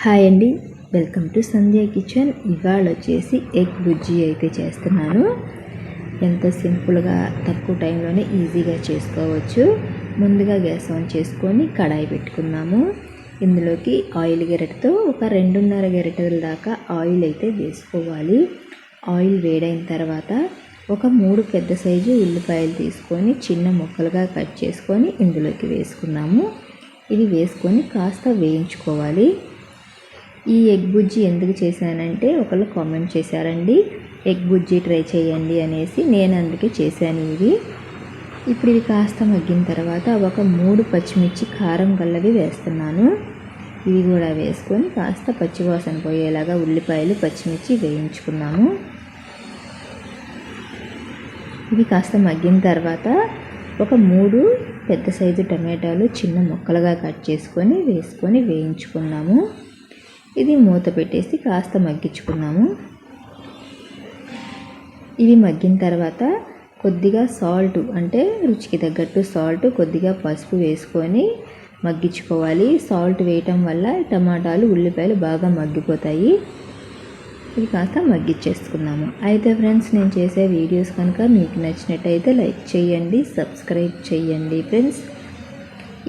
Hi అండి, welcome to Sandhya kitchen. ఇవాళ వచ్చేసి ఎగ్ బుజ్జీ అయితే చేస్తున్నాను. ఎంతో సింపుల్గా తక్కువ టైంలోనే ఈజీగా చేసుకోవచ్చు. ముందుగా గ్యాస్ ఆన్ చేసుకొని కడాయి పెట్టుకున్నాము. ఇందులోకి ఆయిల్ గెరటితో ఒక 2.5 గెరటల దాకా ఆయిల్ అయితే వేసుకోవాలి. ఆయిల్ వేడైన తర్వాత ఒక 3 పెద్ద సైజు ఉల్లిపాయలు తీసుకొని చిన్న ముక్కలుగా కట్ చేసుకొని ఇందులోకి వేసుకున్నాము. ఇది వేసుకొని కాస్త వేయించుకోవాలి. ఈ ఎగ్ బుజ్జీ ఎందుకు చేశానంటే ఒకళ్ళు కామెంట్ చేశారండి, ఎగ్ బుజ్జీ ట్రై చేయండి అనేసి. నేను అందుకే చేశాను ఇది. ఇప్పుడు ఇది కాస్త మగ్గిన తర్వాత ఒక 3 పచ్చిమిర్చి కారం గల్లవి వేస్తున్నాను. ఇవి కూడా వేసుకొని కాస్త పచ్చివాసన పోయేలాగా ఉల్లిపాయలు పచ్చిమిర్చి వేయించుకున్నాము. ఇవి కాస్త మగ్గిన తర్వాత ఒక 3 పెద్ద సైజు టమాటాలు చిన్న ముక్కలుగా కట్ చేసుకొని వేసుకొని వేయించుకున్నాము. ఇది మూత పెట్టేసి కాస్త మగ్గించుకున్నాము. ఇవి మగ్గిన తర్వాత కొద్దిగా సాల్ట్, అంటే రుచికి తగ్గట్టు సాల్ట్, కొద్దిగా పసుపు వేసుకొని మగ్గించుకోవాలి. సాల్ట్ వేయటం వల్ల టమాటాలు ఉల్లిపాయలు బాగా మగ్గిపోతాయి. ఇది కాస్త మగ్గిచ్చేసుకున్నాము. అయితే ఫ్రెండ్స్, నేను చేసే వీడియోస్ కనుక మీకు నచ్చినట్టయితే లైక్ చేయండి, సబ్స్క్రైబ్ చేయండి ఫ్రెండ్స్.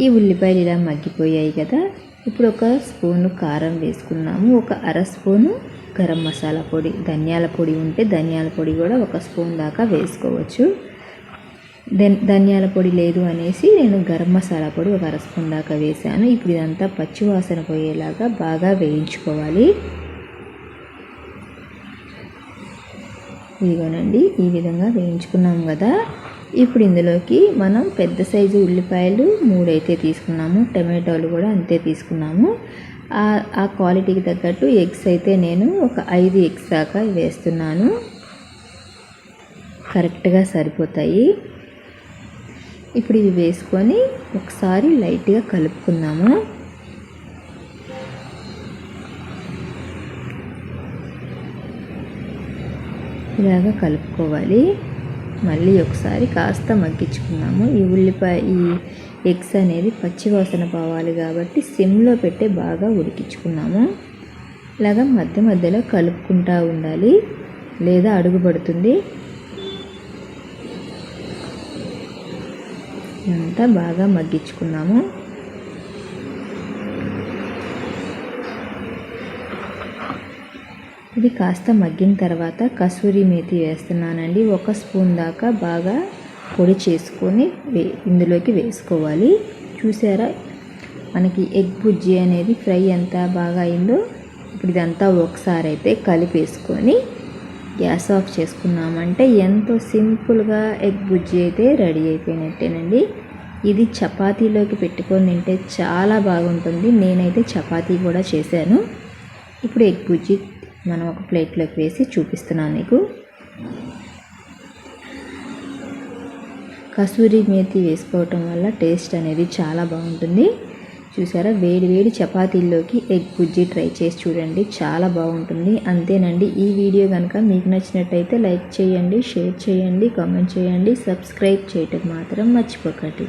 ఈ ఉల్లిపాయలు ఇలా మగ్గిపోయాయి కదా. ఇప్పుడు ఒక స్పూను కారం వేసుకున్నాము. ఒక అర స్పూను గరం మసాలా పొడి, ధనియాల పొడి ఉంటే ధనియాల పొడి కూడా ఒక స్పూన్ దాకా వేసుకోవచ్చు. ధనియాల పొడి లేదు అనేసి నేను గరం మసాలా పొడి ఒక అర స్పూన్ దాకా వేసాను. ఇప్పుడు ఇదంతా పచ్చివాసన పోయేలాగా బాగా వేయించుకోవాలి. ఇదిగోనండి, ఈ విధంగా వేయించుకున్నాము కదా. ఇప్పుడు ఇందులోకి మనం పెద్ద సైజు ఉల్లిపాయలు 3 అయితే తీసుకున్నాము, టమాటాలు కూడా అంతే తీసుకున్నాము. ఆ క్వాలిటీకి తగ్గట్టు ఎగ్స్ అయితే నేను ఒక 5 ఎగ్స్ దాకా వేస్తున్నాను. కరెక్ట్గా సరిపోతాయి. ఇప్పుడు ఇవి వేసుకొని ఒకసారి లైట్గా కలుపుకుందాము. ఇలాగా కలుపుకోవాలి. మళ్ళీ ఒకసారి కాస్త మగ్గించుకున్నాము. ఈ ఎగ్స్ అనేది పచ్చివాసన పోవాలి కాబట్టి సిమ్లో పెట్టి బాగా ఉడికించుకున్నాము. ఇలాగా మధ్య మధ్యలో కలుపుకుంటూ ఉండాలి, లేదా అడుగు పడుతుంది. ఇదంతా బాగా మగ్గించుకున్నాము. ఇది కాస్త మగ్గిన తర్వాత కసూరి మేతి వేస్తున్నానండి. 1 స్పూన్ దాకా బాగా పొడి చేసుకొని ఇందులోకి వేసుకోవాలి. చూసారా, మనకి ఎగ్ బుజ్జీ అనేది ఫ్రై ఎంత బాగా అయిందో. ఇప్పుడు ఇదంతా ఒకసారి అయితే కలిపేసుకొని గ్యాస్ ఆఫ్ చేసుకున్నామంటే ఎంతో సింపుల్గా ఎగ్ బుజ్జీ అయితే రెడీ అయిపోయినట్టేనండి. ఇది చపాతీలోకి పెట్టుకొని తింటే చాలా బాగుంటుంది. నేనైతే చపాతీ కూడా చేశాను. ఇప్పుడు ఎగ్ బుజ్జీ మనం ఒక ప్లేట్లోకి వేసి చూపిస్తున్నాను మీకు. కసూరి మేతి వేసుకోవటం వల్ల టేస్ట్ అనేది చాలా బాగుంటుంది. చూసారా, వేడి వేడి చపాతీల్లోకి ఎగ్ బుజ్జీ ట్రై చేసి చూడండి, చాలా బాగుంటుంది. అంతేనండి. ఈ వీడియో కనుక మీకు నచ్చినట్టయితే లైక్ చేయండి, షేర్ చేయండి, కామెంట్ చేయండి, సబ్స్క్రైబ్ చేయటం మాత్రం మర్చిపోకండి.